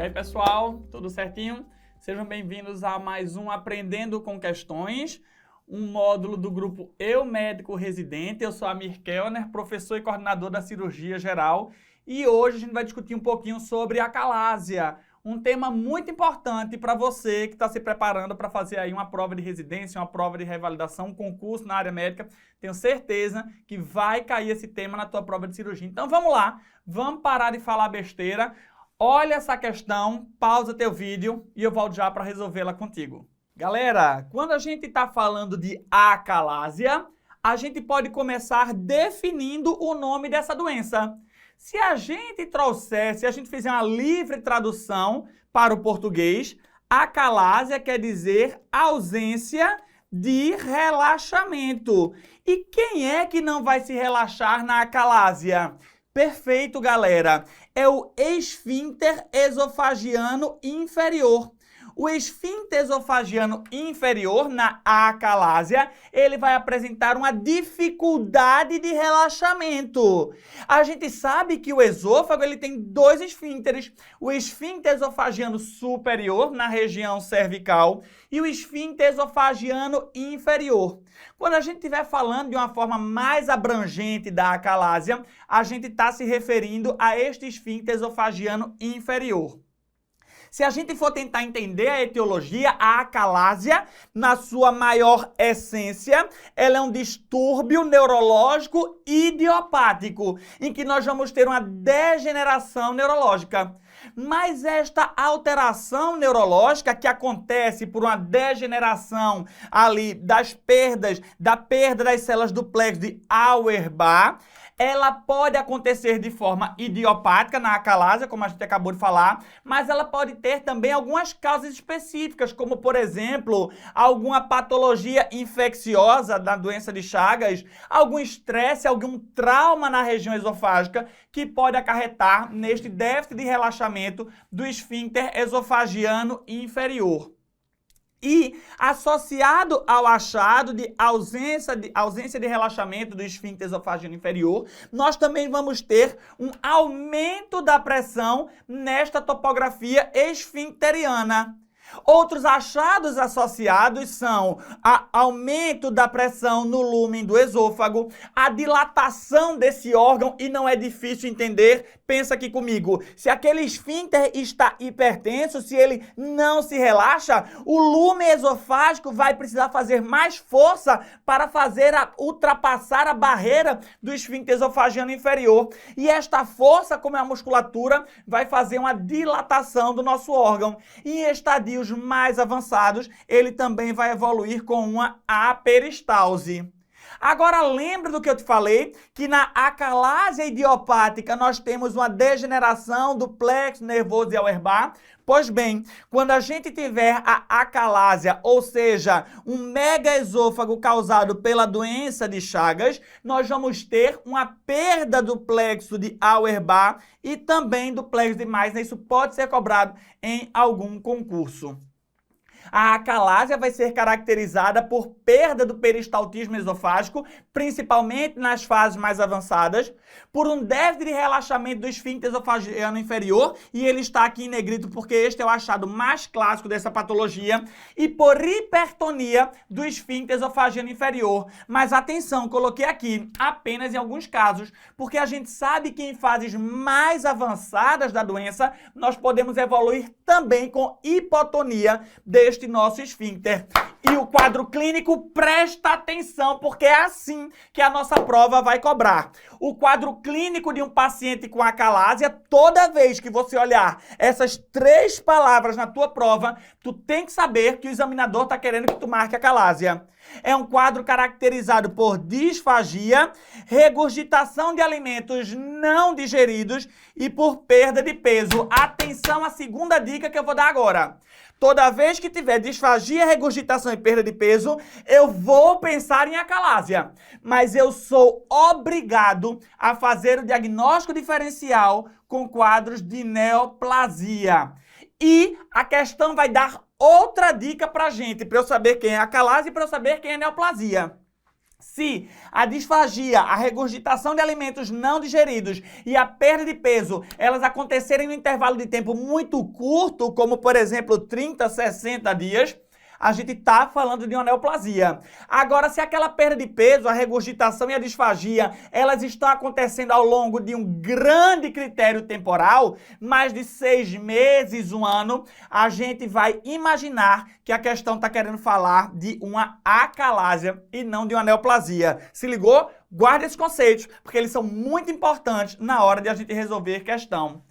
aí, pessoal, tudo certinho? Sejam bem-vindos a mais um Aprendendo com Questões, um módulo do grupo Eu Médico Residente. Eu sou Amir Kellner, professor e coordenador da cirurgia geral, e hoje a gente vai discutir um pouquinho sobre acalásia, um tema muito importante para você que está se preparando para fazer aí uma prova de residência, uma prova de revalidação, um concurso na área médica. Tenho certeza que vai cair esse tema na tua prova de cirurgia. Então vamos lá, vamos parar de falar besteira. Olha essa questão, pausa teu vídeo e eu volto já para resolvê-la contigo. Galera, quando a gente está falando de acalásia, a gente pode começar definindo o nome dessa doença. Se a gente fizer uma livre tradução para o português, acalásia quer dizer ausência de relaxamento. E quem é que não vai se relaxar na acalásia? Perfeito, galera. É o esfíncter esofagiano inferior. O esfíncter esofagiano inferior, na acalásia, ele vai apresentar uma dificuldade de relaxamento. A gente sabe que o esôfago ele tem dois esfíncteres, o esfíncter esofagiano superior, na região cervical, e o esfíncter esofagiano inferior. Quando a gente estiver falando de uma forma mais abrangente da acalásia, a gente está se referindo a este esfíncter esofagiano inferior. Se a gente for tentar entender a etiologia, a acalásia, na sua maior essência, ela é um distúrbio neurológico idiopático, em que nós vamos ter uma degeneração neurológica. Mas esta alteração neurológica que acontece por uma degeneração ali da perda das células do plexo de Auerbach, ela pode acontecer de forma idiopática na acalásia, como a gente acabou de falar, mas ela pode ter também algumas causas específicas, como, por exemplo, alguma patologia infecciosa da doença de Chagas, algum estresse, algum trauma na região esofágica, que pode acarretar neste déficit de relaxamento do esfíncter esofagiano inferior. E, associado ao achado de ausência de relaxamento do esfíncter esofagiano inferior, nós também vamos ter um aumento da pressão nesta topografia esfincteriana. Outros achados associados são aumento da pressão no lúmen do esôfago, a dilatação desse órgão, e não é difícil entender, pensa aqui comigo, se aquele esfíncter está hipertenso, se ele não se relaxa, o lúmen esofágico vai precisar fazer mais força para ultrapassar a barreira do esfíncter esofagiano inferior. E esta força, como é a musculatura, vai fazer uma dilatação do nosso órgão. E em estadios mais avançados, ele também vai evoluir com uma aperistalse. Agora, lembra do que eu te falei? Que na acalásia idiopática nós temos uma degeneração do plexo nervoso de Auerbach. Pois bem, quando a gente tiver a acalásia, ou seja, um megaesôfago causado pela doença de Chagas, nós vamos ter uma perda do plexo de Auerbach e também do plexo de Meissner. Isso pode ser cobrado em algum concurso. A acalásia vai ser caracterizada por perda do peristaltismo esofágico, principalmente nas fases mais avançadas, por um déficit de relaxamento do esfíncter esofagiano inferior, e ele está aqui em negrito porque este é o achado mais clássico dessa patologia, e por hipertonia do esfíncter esofagiano inferior. Mas atenção, coloquei aqui apenas em alguns casos, porque a gente sabe que em fases mais avançadas da doença, nós podemos evoluir também com hipotonia deste nosso esfíncter. E o quadro clínico, presta atenção, porque é assim que a nossa prova vai cobrar. O quadro clínico de um paciente com acalásia, toda vez que você olhar essas três palavras na tua prova, tu tem que saber que o examinador está querendo que tu marque acalásia. É um quadro caracterizado por disfagia, regurgitação de alimentos não digeridos e por perda de peso. Atenção à segunda dica que eu vou dar agora. Toda vez que tiver disfagia, regurgitação e perda de peso, eu vou pensar em acalásia. Mas eu sou obrigado a fazer o diagnóstico diferencial com quadros de neoplasia. E a questão vai dar outra dica pra gente, para eu saber quem é acalásia e para eu saber quem é neoplasia. Se a disfagia, a regurgitação de alimentos não digeridos e a perda de peso, elas acontecerem no intervalo de tempo muito curto, como por exemplo 30, 60 dias, a gente está falando de uma neoplasia. Agora, se aquela perda de peso, a regurgitação e a disfagia, elas estão acontecendo ao longo de um grande critério temporal, mais de 6 meses, 1 ano, a gente vai imaginar que a questão está querendo falar de uma acalásia e não de uma neoplasia. Se ligou? Guarde esses conceitos, porque eles são muito importantes na hora de a gente resolver questão.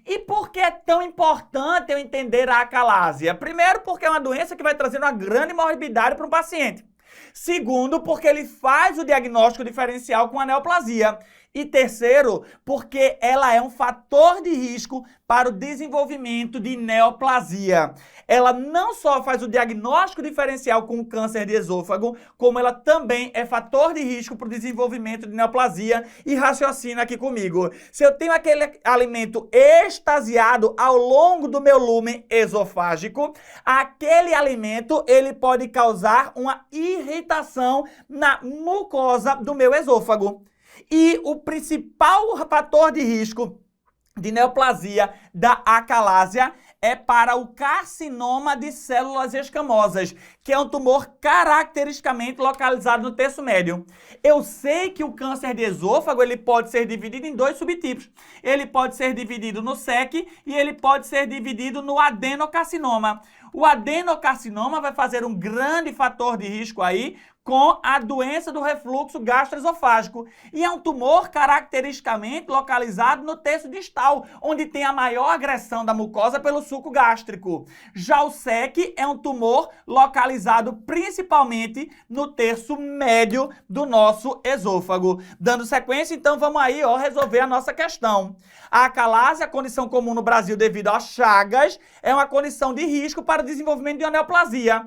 E por que é tão importante eu entender a acalásia? Primeiro, porque é uma doença que vai trazer uma grande morbidade para um paciente. Segundo, porque ele faz o diagnóstico diferencial com a neoplasia. E terceiro, porque ela é um fator de risco para o desenvolvimento de neoplasia. Ela não só faz o diagnóstico diferencial com o câncer de esôfago, como ela também é fator de risco para o desenvolvimento de neoplasia. E raciocina aqui comigo. Se eu tenho aquele alimento extasiado ao longo do meu lúmen esofágico, aquele alimento ele pode causar uma irritação na mucosa do meu esôfago. E o principal fator de risco de neoplasia da acalásia é para o carcinoma de células escamosas, que é um tumor caracteristicamente localizado no terço médio. Eu sei que o câncer de esôfago ele pode ser dividido em 2 subtipos. Ele pode ser dividido no SEC e ele pode ser dividido no adenocarcinoma. O adenocarcinoma vai fazer um grande fator de risco aí com a doença do refluxo gastroesofágico. E é um tumor caracteristicamente localizado no terço distal, onde tem a maior agressão da mucosa pelo suco gástrico. Já o SEC é um tumor localizado principalmente no terço médio do nosso esôfago. Dando sequência, então vamos aí resolver a nossa questão. A acalásia, condição comum no Brasil devido a chagas, é uma condição de risco para o desenvolvimento de uma neoplasia.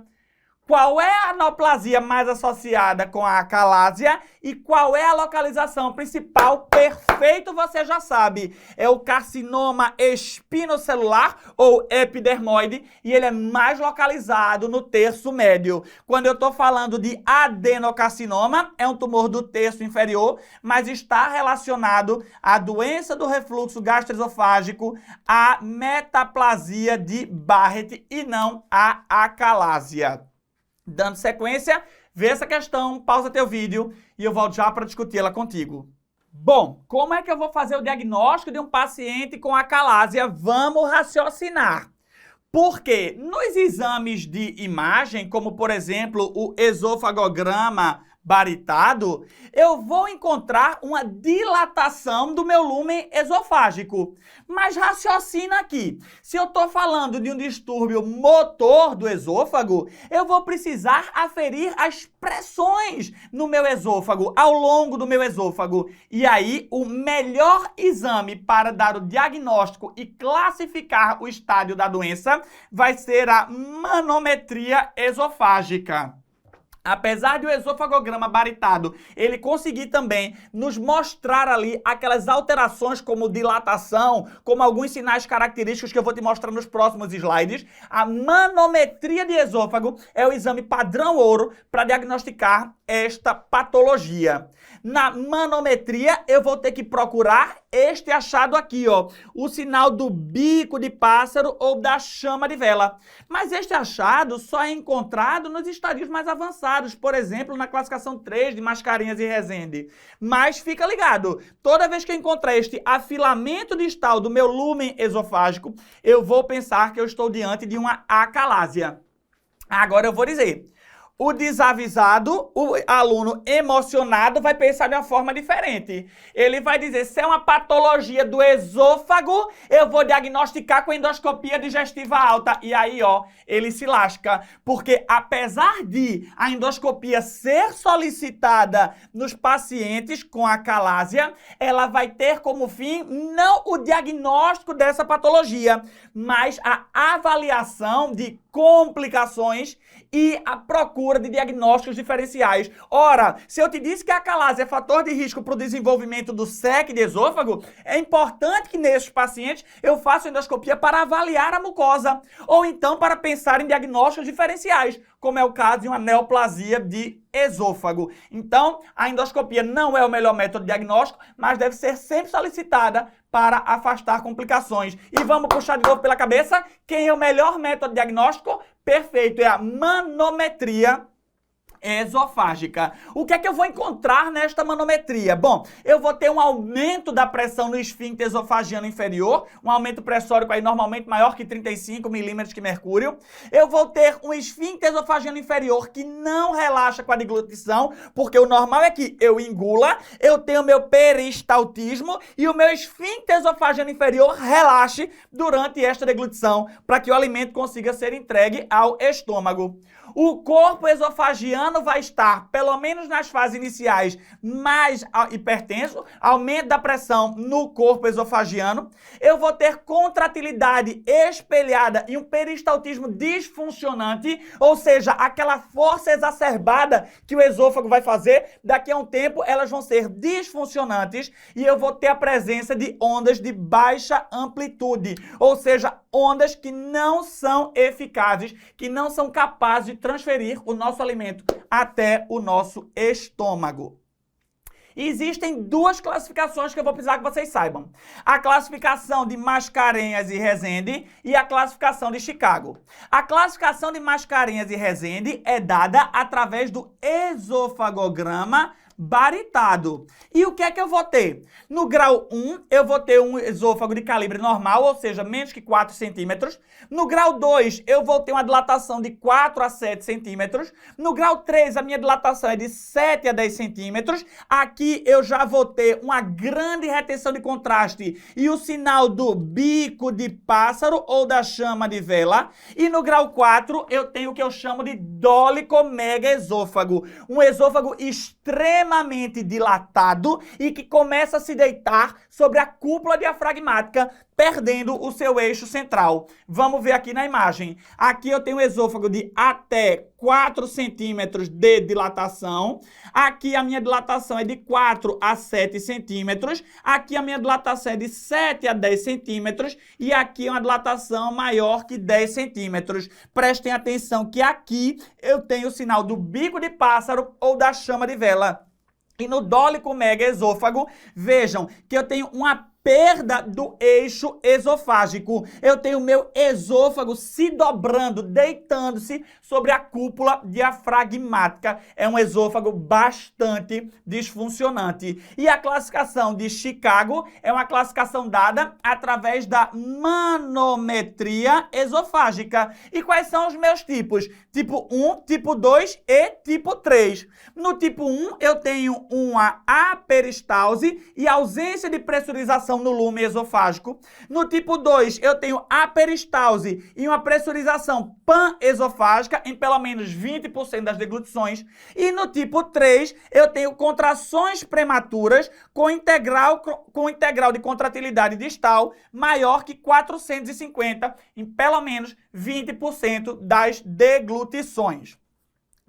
Qual é a neoplasia mais associada com a acalásia e qual é a localização principal? Perfeito, você já sabe. É o carcinoma espinocelular ou epidermoide e ele é mais localizado no terço médio. Quando eu estou falando de adenocarcinoma, é um tumor do terço inferior, mas está relacionado à doença do refluxo gastroesofágico, à metaplasia de Barrett e não à acalásia. Dando sequência, vê essa questão, pausa teu vídeo e eu volto já para discutir ela contigo. Bom, como é que eu vou fazer o diagnóstico de um paciente com acalásia? Vamos raciocinar. Porque nos exames de imagem, como por exemplo o esofagograma baritado, eu vou encontrar uma dilatação do meu lúmen esofágico. Mas raciocina aqui. Se eu estou falando de um distúrbio motor do esôfago, eu vou precisar aferir as pressões no meu esôfago, ao longo do meu esôfago. E aí, o melhor exame para dar o diagnóstico e classificar o estádio da doença vai ser a manometria esofágica. Apesar de o esofagograma baritado, ele conseguir também nos mostrar ali aquelas alterações como dilatação, como alguns sinais característicos que eu vou te mostrar nos próximos slides, a manometria de esôfago é o exame padrão ouro para diagnosticar esta patologia. Na manometria, eu vou ter que procurar este achado aqui, o sinal do bico de pássaro ou da chama de vela. Mas este achado só é encontrado nos estadios mais avançados, por exemplo, na classificação 3 de Mascarenhas e Rezende. Mas fica ligado, toda vez que eu encontrar este afilamento distal do meu lúmen esofágico, eu vou pensar que eu estou diante de uma acalásia. Agora eu vou dizer... O desavisado, o aluno emocionado, vai pensar de uma forma diferente. Ele vai dizer, se é uma patologia do esôfago, eu vou diagnosticar com endoscopia digestiva alta. E aí, ele se lasca. Porque apesar de a endoscopia ser solicitada nos pacientes com acalásia, ela vai ter como fim não o diagnóstico dessa patologia, mas a avaliação de complicações e a procura procura de diagnósticos diferenciais. Ora, se eu te disse que a acalásia é fator de risco para o desenvolvimento do SEC de esôfago, é importante que nesses pacientes eu faça endoscopia para avaliar a mucosa, ou então para pensar em diagnósticos diferenciais, como é o caso de uma neoplasia de esôfago. Então, a endoscopia não é o melhor método de diagnóstico, mas deve ser sempre solicitada para afastar complicações. E vamos puxar de novo pela cabeça, quem é o melhor método de diagnóstico? Perfeito, é a manometria esofágica. O que é que eu vou encontrar nesta manometria? Bom, eu vou ter um aumento da pressão no esfíncter esofagiano inferior, um aumento pressórico aí normalmente maior que 35 milímetros de mercúrio. Eu vou ter um esfíncter esofagiano inferior que não relaxa com a deglutição, porque o normal é que eu engula, eu tenho meu peristaltismo e o meu esfíncter esofagiano inferior relaxe durante esta deglutição, para que o alimento consiga ser entregue ao estômago. O corpo esofagiano vai estar, pelo menos nas fases iniciais, mais hipertenso, aumento da pressão no corpo esofagiano. Eu vou ter contratilidade espelhada e um peristaltismo disfuncionante, ou seja, aquela força exacerbada que o esôfago vai fazer, daqui a um tempo elas vão ser disfuncionantes e eu vou ter a presença de ondas de baixa amplitude, ou seja, ondas que não são eficazes, que não são capazes de transferir o nosso alimento até o nosso estômago. Existem duas classificações que eu vou precisar que vocês saibam. A classificação de Mascarenhas e Rezende e a classificação de Chicago. A classificação de Mascarenhas e Rezende é dada através do esofagograma baritado. E o que é que eu vou ter? No grau 1, eu vou ter um esôfago de calibre normal, ou seja, menos que 4 centímetros. No grau 2, eu vou ter uma dilatação de 4 a 7 centímetros. No grau 3, a minha dilatação é de 7 a 10 centímetros. Aqui eu já vou ter uma grande retenção de contraste e o sinal do bico de pássaro ou da chama de vela. E no grau 4, eu tenho o que eu chamo de dólico-mega-esôfago. Um esôfago extremamente dilatado e que começa a se deitar sobre a cúpula diafragmática, perdendo o seu eixo central. Vamos ver aqui na imagem. Aqui eu tenho um esôfago de até 4 centímetros de dilatação. Aqui a minha dilatação é de 4 a 7 centímetros. Aqui a minha dilatação é de 7 a 10 centímetros. E aqui é uma dilatação maior que 10 centímetros. Prestem atenção que aqui eu tenho o sinal do bico de pássaro ou da chama de vela. E no dólico mega esôfago, vejam que eu tenho uma perda do eixo esofágico. Eu tenho meu esôfago se dobrando, deitando-se sobre a cúpula diafragmática. É um esôfago bastante disfuncionante. E a classificação de Chicago é uma classificação dada através da manometria esofágica. E quais são os meus tipos? Tipo 1, tipo 2 e tipo 3. No tipo 1, eu tenho uma aperistalse e ausência de pressurização no lume esofágico. No tipo 2, eu tenho aperistalse e uma pressurização pan-esofágica em pelo menos 20% das deglutições. E no tipo 3, eu tenho contrações prematuras com integral de contratilidade distal maior que 450 em pelo menos 20% das deglutições.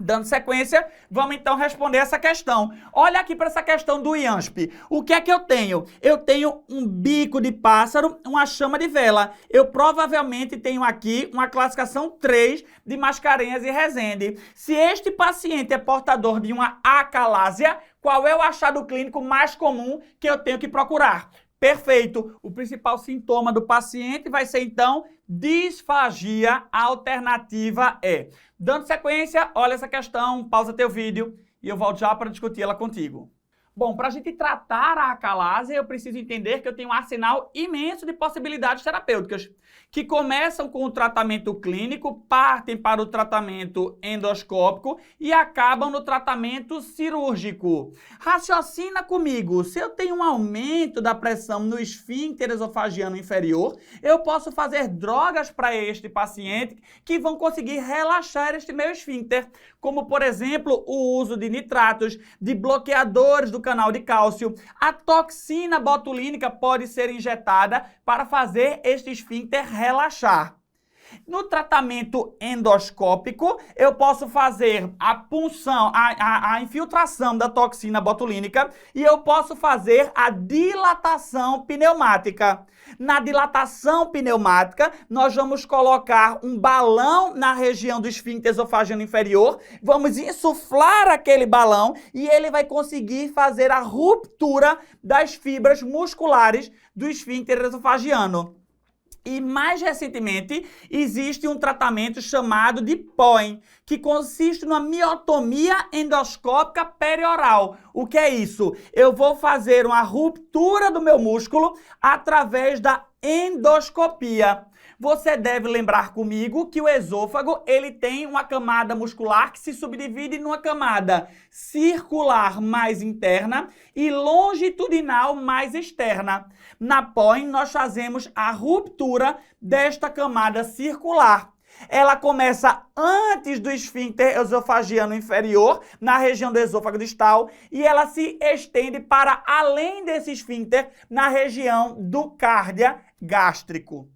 Dando sequência, vamos então responder essa questão. Olha aqui para essa questão do IANSP. O que é que eu tenho? Eu tenho um bico de pássaro, uma chama de vela. Eu provavelmente tenho aqui uma classificação 3 de Mascarenhas e Rezende. Se este paciente é portador de uma acalásia, qual é o achado clínico mais comum que eu tenho que procurar? Perfeito. O principal sintoma do paciente vai ser, então, disfagia. A alternativa é. Dando sequência, olha essa questão, pausa teu vídeo e eu volto já para discutir ela contigo. Bom, para a gente tratar a acalásia, eu preciso entender que eu tenho um arsenal imenso de possibilidades terapêuticas, que começam com o tratamento clínico, partem para o tratamento endoscópico e acabam no tratamento cirúrgico. Raciocina comigo, se eu tenho um aumento da pressão no esfíncter esofagiano inferior, eu posso fazer drogas para este paciente que vão conseguir relaxar este meu esfíncter, como, por exemplo, o uso de nitratos, de bloqueadores do canal de cálcio. A toxina botulínica pode ser injetada para fazer este esfíncter relaxar. No tratamento endoscópico, eu posso fazer a punção, a infiltração da toxina botulínica e eu posso fazer a dilatação pneumática. Na dilatação pneumática, nós vamos colocar um balão na região do esfíncter esofagiano inferior, vamos insuflar aquele balão e ele vai conseguir fazer a ruptura das fibras musculares do esfíncter esofagiano. E mais recentemente, existe um tratamento chamado de POEM, que consiste numa miotomia endoscópica perioral. O que é isso? Eu vou fazer uma ruptura do meu músculo através da endoscopia. Você deve lembrar comigo que o esôfago ele tem uma camada muscular que se subdivide numa camada circular mais interna e longitudinal mais externa. Na POEM, nós fazemos a ruptura desta camada circular. Ela começa antes do esfíncter esofagiano inferior, na região do esôfago distal, e ela se estende para além desse esfíncter, na região do cárdia gástrico.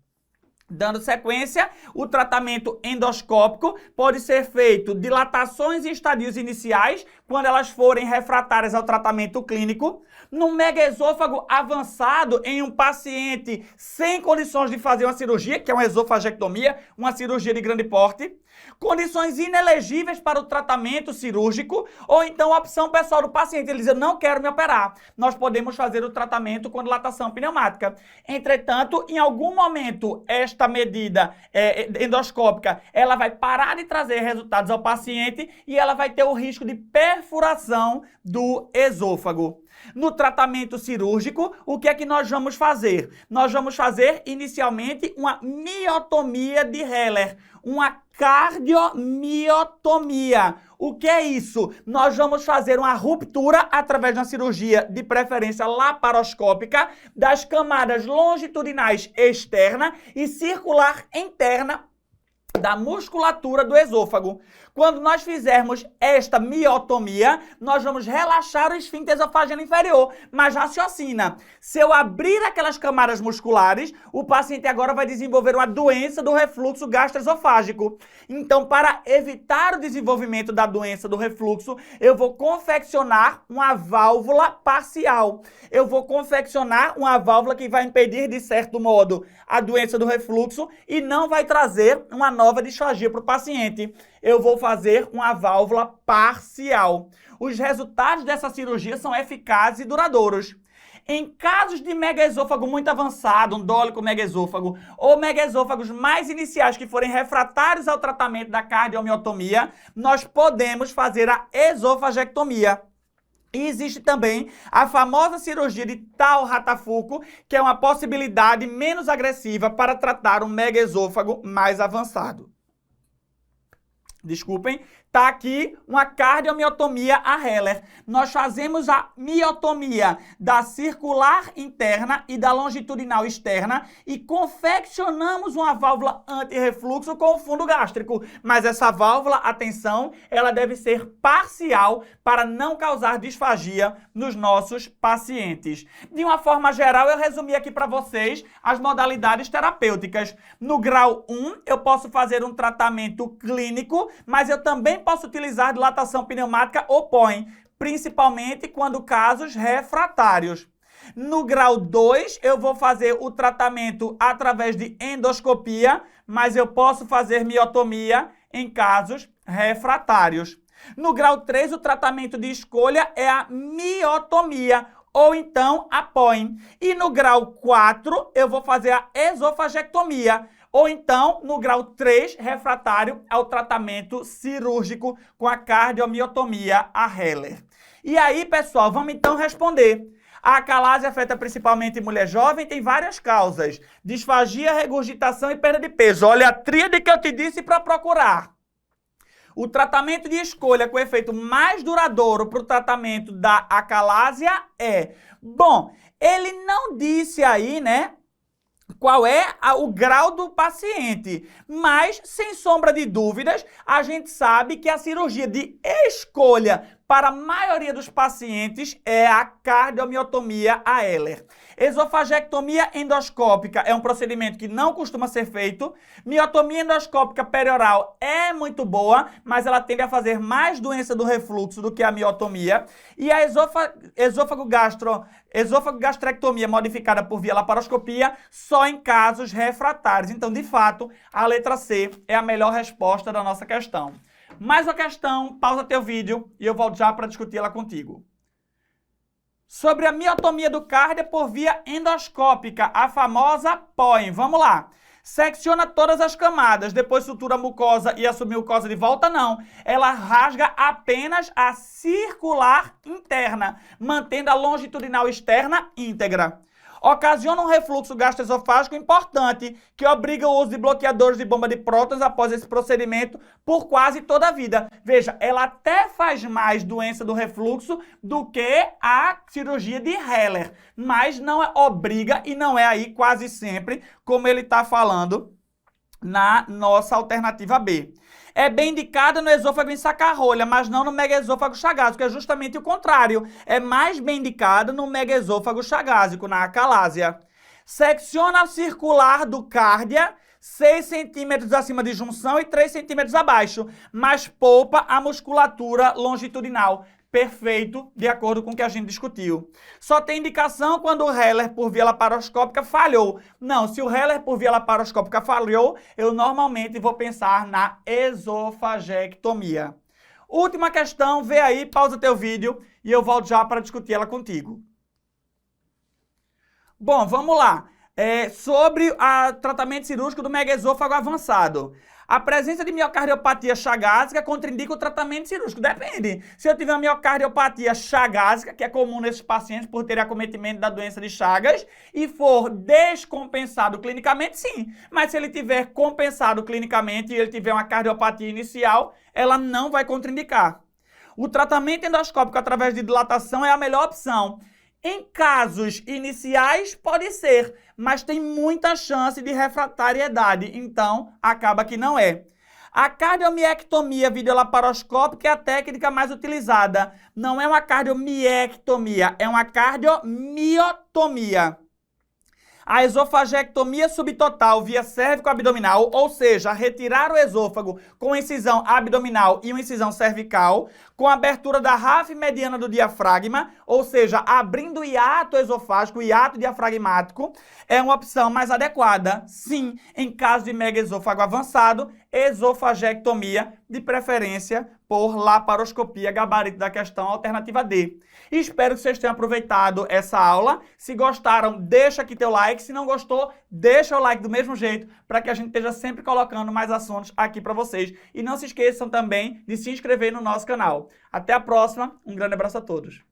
Dando sequência, o tratamento endoscópico pode ser feito dilatações em estadios iniciais, quando elas forem refratárias ao tratamento clínico. No megaesôfago avançado, em um paciente sem condições de fazer uma cirurgia, que é uma esofagectomia, uma cirurgia de grande porte. Condições inelegíveis para o tratamento cirúrgico, ou então a opção pessoal do paciente, ele diz, eu não quero me operar. Nós podemos fazer o tratamento com dilatação pneumática. Entretanto, em algum momento, esta medida endoscópica, ela vai parar de trazer resultados ao paciente e ela vai ter o risco de perfuração do esôfago. No tratamento cirúrgico, o que é que nós vamos fazer? Nós vamos fazer, inicialmente, uma miotomia de Heller, uma cardiomiotomia. O que é isso? Nós vamos fazer uma ruptura através de uma cirurgia de preferência laparoscópica das camadas longitudinais externa e circular interna da musculatura do esôfago. Quando nós fizermos esta miotomia, nós vamos relaxar o esfíncter esofagiano inferior. Mas raciocina, se eu abrir aquelas camadas musculares, o paciente agora vai desenvolver uma doença do refluxo gastroesofágico. Então, para evitar o desenvolvimento da doença do refluxo, eu vou confeccionar uma válvula parcial. Eu vou confeccionar uma válvula que vai impedir, de certo modo, a doença do refluxo e não vai trazer uma nova disfagia para o paciente. Eu vou fazer uma válvula parcial. Os resultados dessa cirurgia são eficazes e duradouros. Em casos de megaesôfago muito avançado, um dólico megaesôfago, ou megaesôfagos mais iniciais que forem refratários ao tratamento da cardiomiotomia, nós podemos fazer a esofagectomia. E existe também a famosa cirurgia de Tal-Ratafuco, que é uma possibilidade menos agressiva para tratar um megaesôfago mais avançado. Desculpem, tá aqui uma cardiomiotomia a Heller. Nós fazemos a miotomia da circular interna e da longitudinal externa e confeccionamos uma válvula antirrefluxo com o fundo gástrico. Mas essa válvula, atenção, ela deve ser parcial para não causar disfagia nos nossos pacientes. De uma forma geral, eu resumi aqui para vocês as modalidades terapêuticas. No grau 1, eu posso fazer um tratamento clínico, mas eu também posso utilizar dilatação pneumática ou POEM, principalmente quando casos refratários. No grau 2, eu vou fazer o tratamento através de endoscopia, mas eu posso fazer miotomia em casos refratários. No grau 3, o tratamento de escolha é a miotomia, ou então a POEM. E no grau 4, eu vou fazer a esofagectomia, ou então, no grau 3, refratário ao tratamento cirúrgico com a cardiomiotomia a Heller. E aí, pessoal, vamos então responder. A acalásia afeta principalmente mulher jovem, tem várias causas. Disfagia, regurgitação e perda de peso. Olha a tríade que eu te disse para procurar. O tratamento de escolha com efeito mais duradouro para o tratamento da acalásia é... Bom, ele não disse aí, né? Qual é o grau do paciente, mas, sem sombra de dúvidas, a gente sabe que a cirurgia de escolha para a maioria dos pacientes, é a cardiomiotomia a Heller. Esofagectomia endoscópica é um procedimento que não costuma ser feito. Miotomia endoscópica perioral é muito boa, mas ela tende a fazer mais doença do refluxo do que a miotomia. E a esôfago-gastrectomia modificada por via laparoscopia só em casos refratários. Então, de fato, a letra C é a melhor resposta da nossa questão. Mais uma questão, pausa teu vídeo e eu volto já para discutir ela contigo. Sobre a miotomia do cardio por via endoscópica, a famosa POEM. Vamos lá. Secciona todas as camadas, depois sutura a mucosa e a submucosa de volta, não. Ela rasga apenas a circular interna, mantendo a longitudinal externa íntegra. Ocasiona um refluxo gastroesofágico importante, que obriga o uso de bloqueadores de bomba de prótons após esse procedimento por quase toda a vida. Veja, ela até faz mais doença do refluxo do que a cirurgia de Heller, mas não obriga e não é aí quase sempre, como ele está falando na nossa alternativa B. É bem indicada no esôfago em saca-rolha, mas não no megaesôfago chagásico, é justamente o contrário. É mais bem indicada no megaesôfago chagásico, na acalásia. Secciona circular do cárdia, 6 centímetros acima de junção e 3 centímetros abaixo, mas poupa a musculatura longitudinal. Perfeito, de acordo com o que a gente discutiu. Só tem indicação quando o Heller por via laparoscópica falhou. Não, se o Heller por via laparoscópica falhou, eu normalmente vou pensar na esofagectomia. Última questão, vê aí, pausa teu vídeo e eu volto já para discutir ela contigo. Bom, vamos lá. Sobre o tratamento cirúrgico do megaesôfago avançado. A presença de miocardiopatia chagásica contraindica o tratamento cirúrgico. Depende. Se eu tiver uma miocardiopatia chagásica, que é comum nesses pacientes por ter acometimento da doença de Chagas, e for descompensado clinicamente, sim. Mas se ele tiver compensado clinicamente e ele tiver uma cardiopatia inicial, ela não vai contraindicar. O tratamento endoscópico através de dilatação é a melhor opção. Em casos iniciais, pode ser, mas tem muita chance de refratariedade, então acaba que não é. A cardiomiectomia videolaparoscópica é a técnica mais utilizada. Não é uma cardiomiectomia, é uma cardiomiotomia. A esofagectomia subtotal via cérvico-abdominal, ou seja, retirar o esôfago com incisão abdominal e uma incisão cervical, com abertura da ráfide mediana do diafragma, ou seja, abrindo o hiato esofágico, o hiato diafragmático, é uma opção mais adequada. Sim, em caso de megaesôfago avançado, esofagectomia, de preferência por laparoscopia, gabarito da questão, alternativa D. Espero que vocês tenham aproveitado essa aula. Se gostaram, deixa aqui teu like. Se não gostou, deixa o like do mesmo jeito, para que a gente esteja sempre colocando mais assuntos aqui para vocês. E não se esqueçam também de se inscrever no nosso canal. Até a próxima, um grande abraço a todos.